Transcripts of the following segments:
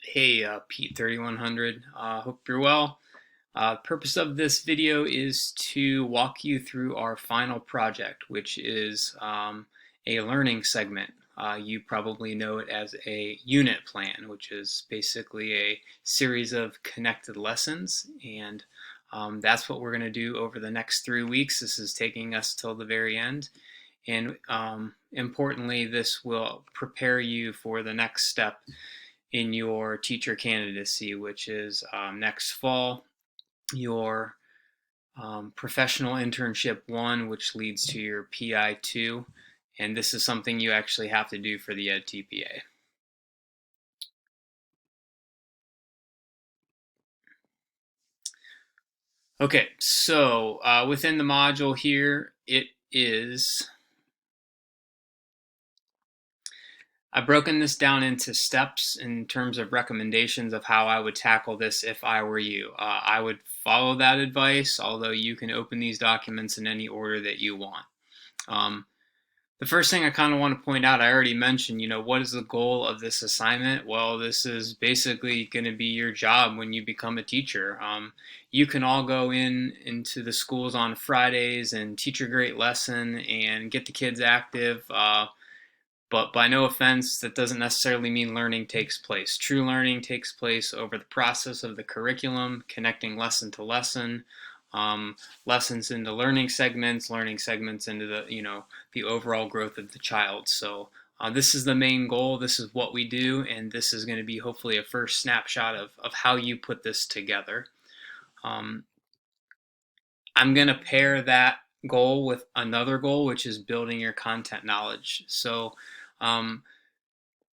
Hey, Pete 3100. Hope you're well. Purpose of this video is to walk you through our final project, which is a learning segment. You probably know it as a unit plan, which is basically a series of connected lessons, and that's what we're going to do over the next 3 weeks. This is taking us till the very end. And importantly, this will prepare you for the next step in your teacher candidacy, which is next fall, your professional internship 1, which leads to your PI 2. And this is something you actually have to do for the EdTPA. Okay, so within the module here, I've broken this down into steps in terms of recommendations of how I would tackle this if I were you. I would follow that advice, although you can open these documents in any order that you want. The first thing I kind of want to point out, I already mentioned, what is the goal of this assignment? Well, this is basically going to be your job when you become a teacher. You can all go into the schools on Fridays and teach a great lesson and get the kids active. But by no offense, that doesn't necessarily mean learning takes place. True learning takes place over the process of the curriculum, connecting lesson to lesson, lessons into learning segments into the overall growth of the child. So this is the main goal. This is what we do, and this is going to be hopefully a first snapshot of how you put this together. I'm going to pair that goal with another goal, which is building your content knowledge. So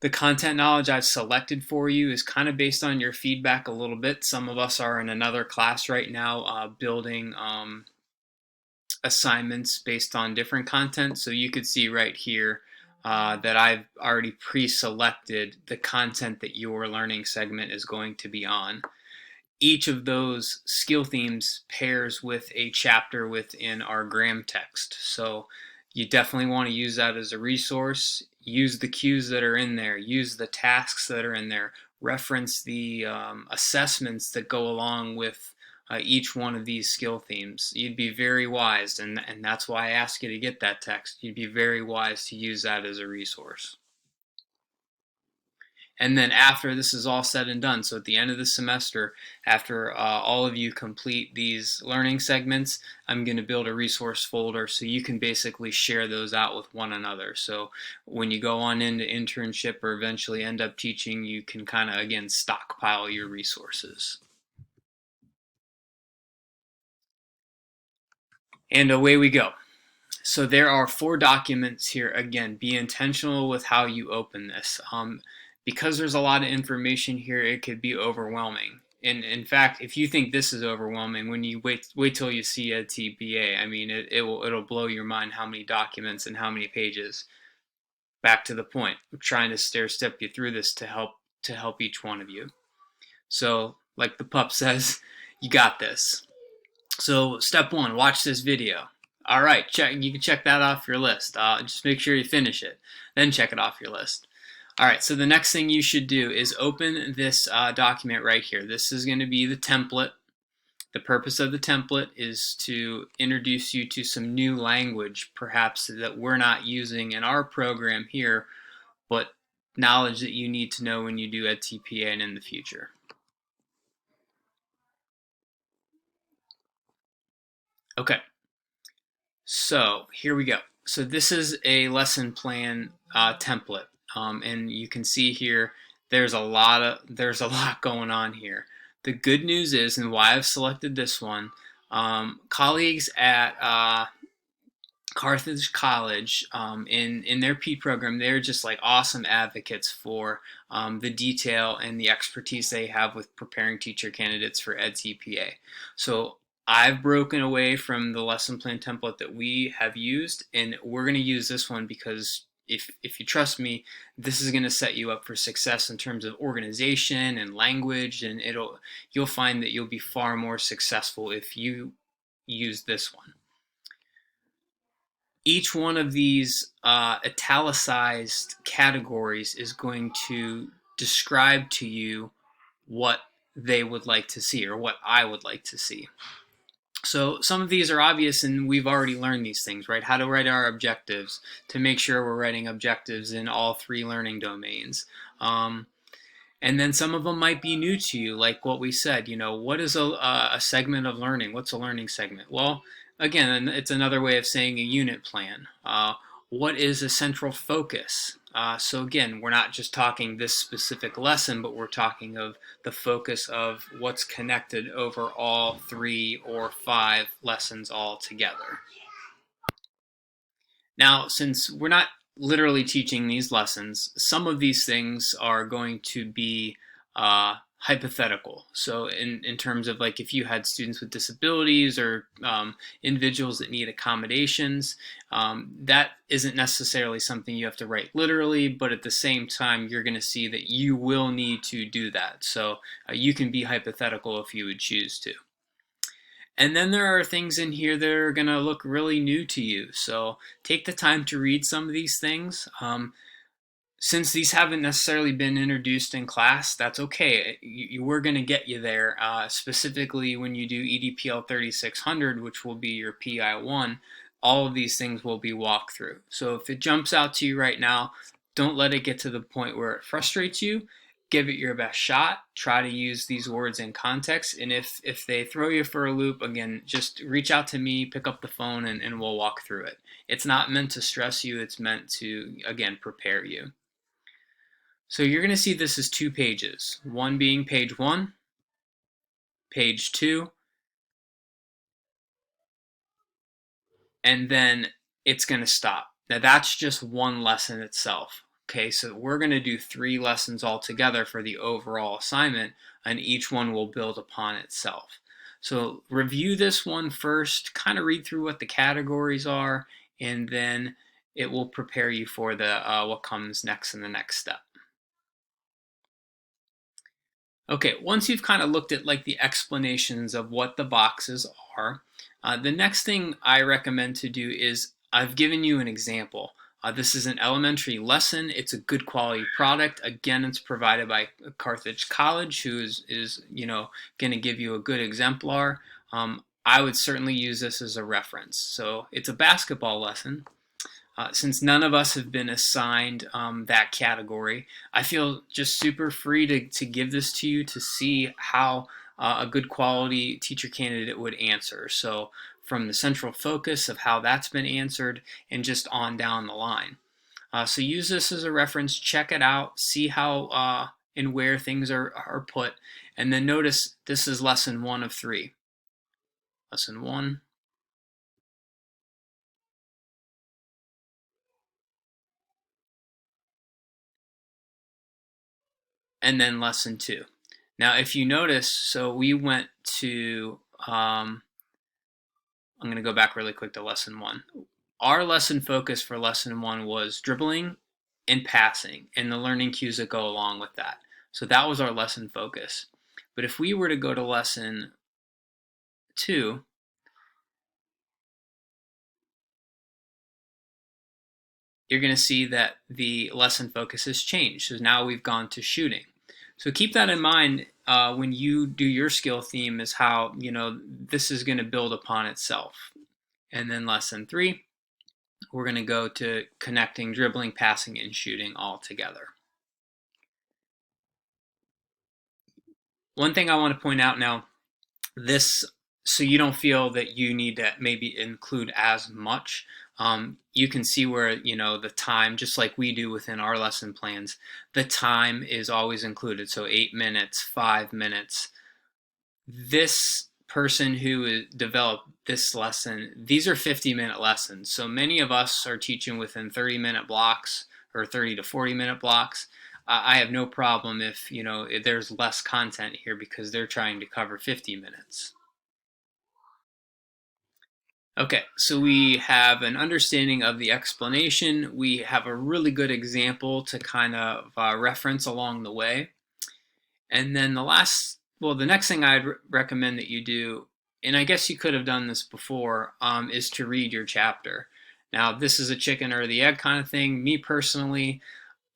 the content knowledge I've selected for you is kind of based on your feedback a little bit. Some of us are in another class right now building assignments based on different content. So you could see right here that I've already pre-selected the content that your learning segment is going to be on. Each of those skill themes pairs with a chapter within our Gram text. So you definitely want to use that as a resource. Use the cues that are in there. Use the tasks that are in there. Reference the assessments that go along with each one of these skill themes. You'd be very wise, and that's why I ask you to get that text. You'd be very wise to use that as a resource. And then after this is all said and done, so at the end of the semester, after all of you complete these learning segments, I'm going to build a resource folder so you can basically share those out with one another. So when you go on into internship or eventually end up teaching, you can kind of, again, stockpile your resources. And away we go. So there are 4 documents here. Again, be intentional with how you open this. Because there's a lot of information here, it could be overwhelming. And in fact, if you think this is overwhelming, when you wait till you see a TPA, I mean, it'll blow your mind how many documents and how many pages. Back to the point, I'm trying to stair step you through this to help each one of you. So, like the pup says, you got this. So, step 1, watch this video. All right, you can check that off your list. Just make sure you finish it, then check it off your list. All right, so the next thing you should do is open this document right here. This is going to be the template. The purpose of the template is to introduce you to some new language, perhaps that we're not using in our program here, but knowledge that you need to know when you do EdTPA and in the future. Okay, so here we go. So this is a lesson plan template, and you can see here there's a lot going on here. The good news is, and why I've selected this one, colleagues at Carthage College in their P program, they're just like awesome advocates for the detail and the expertise they have with preparing teacher candidates for EdTPA. So I've broken away from the lesson plan template that we have used, and we're going to use this one because if you trust me, this is going to set you up for success in terms of organization and language, and you'll find that you'll be far more successful if you use this one. Each one of these italicized categories is going to describe to you what they would like to see or what I would like to see. So some of these are obvious and we've already learned these things, right? How to write our objectives, to make sure we're writing objectives in all three learning domains. And then some of them might be new to you, like what we said, what is a segment of learning? What's a learning segment? Well, again, it's another way of saying a unit plan. What is a central focus? So again, we're not just talking this specific lesson, but we're talking of the focus of what's connected over all 3 or 5 lessons all together. Now, since we're not literally teaching these lessons, some of these things are going to be hypothetical. So in terms of like if you had students with disabilities or individuals that need accommodations, that isn't necessarily something you have to write literally, but at the same time, you're going to see that you will need to do that. So you can be hypothetical if you would choose to. And then there are things in here that are going to look really new to you. So take the time to read some of these things. Since these haven't necessarily been introduced in class, that's okay. We're going to get you there, specifically when you do EDPL 3600, which will be your PI1. All of these things will be walked through. So if it jumps out to you right now, don't let it get to the point where it frustrates you. Give it your best shot. Try to use these words in context. And if they throw you for a loop, again, just reach out to me, pick up the phone, and we'll walk through it. It's not meant to stress you. It's meant to, again, prepare you. So you're going to see this as 2 pages. One being page 1, page 2, and then it's going to stop. Now that's just one lesson itself. Okay, so we're going to do 3 lessons all together for the overall assignment, and each one will build upon itself. So review this one first, kind of read through what the categories are, and then it will prepare you for the what comes next in the next step. Okay, once you've kind of looked at like the explanations of what the boxes are, the next thing I recommend to do is I've given you an example. This is an elementary lesson. It's a good quality product. Again, it's provided by Carthage College, who is going to give you a good exemplar. I would certainly use this as a reference. So it's a basketball lesson. Since none of us have been assigned that category, I feel just super free to give this to you to see how a good quality teacher candidate would answer. So from the central focus of how that's been answered and just on down the line. So use this as a reference, check it out, see how and where things are put, and then notice this is lesson 1 of 3. Lesson 1. And then lesson 2. Now, if you notice, so we went to, I'm going to go back really quick to lesson 1. Our lesson focus for lesson 1 was dribbling and passing and the learning cues that go along with that. So that was our lesson focus. But if we were to go to lesson 2, you're going to see that the lesson focus has changed. So now we've gone to shooting. So keep that in mind when you do your skill theme, is how this is going to build upon itself. And then lesson 3, we're going to go to connecting dribbling, passing, and shooting all together. One thing I want to point out now, this, so you don't feel that you need to maybe include as much. You can see where the time, just like we do within our lesson plans, the time is always included. So 8 minutes, 5 minutes. This person who developed this lesson, these are 50-minute lessons. So many of us are teaching within 30-minute blocks or 30 to 40-minute blocks. I have no problem if there's less content here because they're trying to cover 50 minutes. Okay, so we have an understanding of the explanation. We have a really good example to kind of reference along the way. And then the next thing I'd recommend that you do, and I guess you could have done this before, is to read your chapter. Now, this is a chicken or the egg kind of thing. Me personally,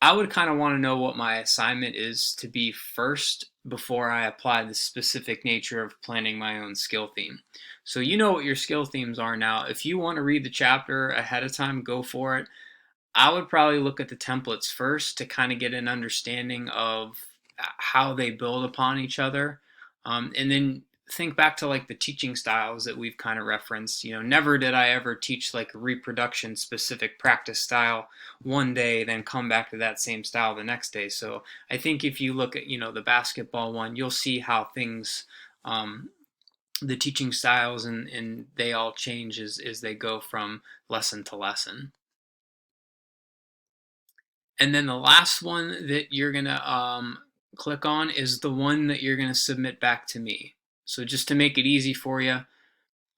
I would kind of want to know what my assignment is to be first before I apply the specific nature of planning my own skill theme. So you know what your skill themes are now. If you want to read the chapter ahead of time, go for it. I would probably look at the templates first to kind of get an understanding of how they build upon each other. And then think back to like the teaching styles that we've kind of referenced. Never did I ever teach like a reproduction specific practice style one day, then come back to that same style the next day. So I think if you look at, the basketball one, you'll see how things, the teaching styles and they all change as they go from lesson to lesson. And then the last one that you're going to click on is the one that you're going to submit back to me. So just to make it easy for you,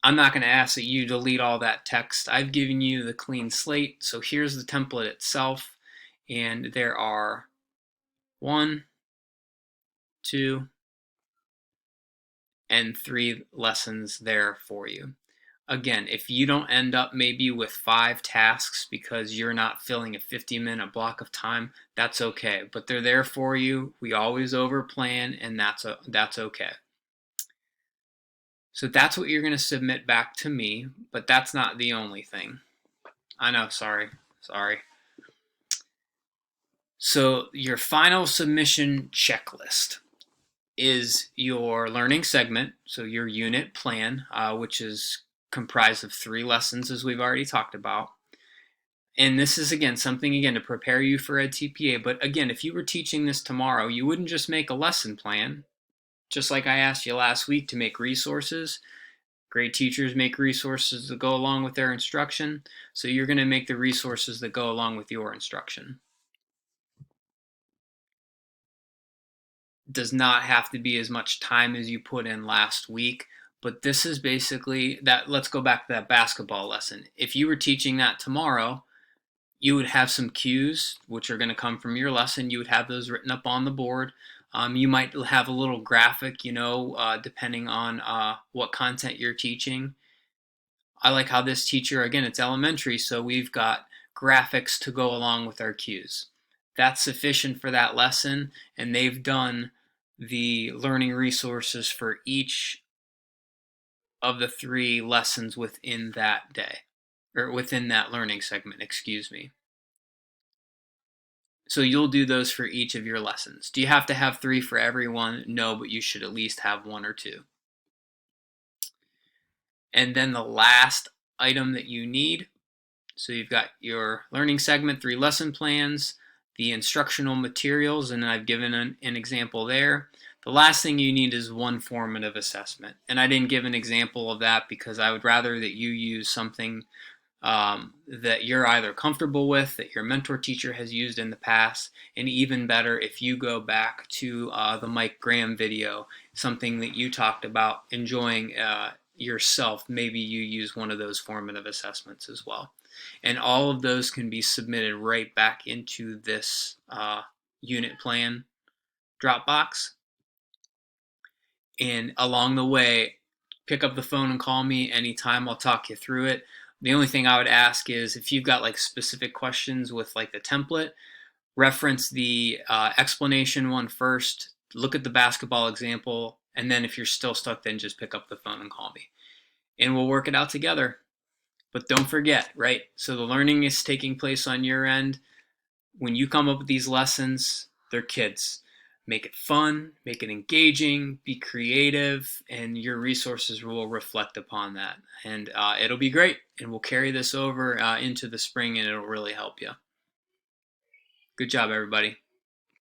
I'm not going to ask that you delete all that text. I've given you the clean slate. So here's the template itself. And there are 1, 2, and 3 lessons there for you. Again, if you don't end up maybe with 5 tasks because you're not filling a 50-minute block of time, that's okay. But they're there for you. We always overplan, and that's okay. So that's what you're going to submit back to me, but that's not the only thing. I know, sorry. So your final submission checklist is your learning segment, so your unit plan, which is comprised of 3 lessons, as we've already talked about. And this is, again, something, to prepare you for EdTPA. But again, if you were teaching this tomorrow, you wouldn't just make a lesson plan. Just like I asked you last week to make resources. Great teachers make resources that go along with their instruction. So you're going to make the resources that go along with your instruction. Does not have to be as much time as you put in last week. But this is basically that. Let's go back to that basketball lesson. If you were teaching that tomorrow, you would have some cues, which are going to come from your lesson. You would have those written up on the board. You might have a little graphic, depending on what content you're teaching. I like how this teacher, again, it's elementary, so we've got graphics to go along with our cues. That's sufficient for that lesson, and they've done the learning resources for each of the 3 lessons within that day, or within that learning segment, excuse me. So you'll do those for each of your lessons. Do you have to have 3 for everyone? No, but you should at least have 1 or 2. And then the last item that you need, so you've got your learning segment, 3 lesson plans, the instructional materials, and I've given an example there. The last thing you need is 1 formative assessment. And I didn't give an example of that because I would rather that you use something that you're either comfortable with, that your mentor teacher has used in the past, and even better if you go back to the Mike Graham video, something that you talked about enjoying yourself, maybe you use one of those formative assessments as well. And all of those can be submitted right back into this unit plan Dropbox. And along the way, pick up the phone and call me anytime. I'll talk you through it. The only thing I would ask is if you've got like specific questions with like the template, reference the explanation one first, look at the basketball example, and then if you're still stuck, then just pick up the phone and call me. And we'll work it out together. But don't forget, right? So the learning is taking place on your end. When you come up with these lessons, they're kids. Make it fun, make it engaging, be creative, and your resources will reflect upon that. And it'll be great, and we'll carry this over into the spring, and it'll really help you. Good job, everybody.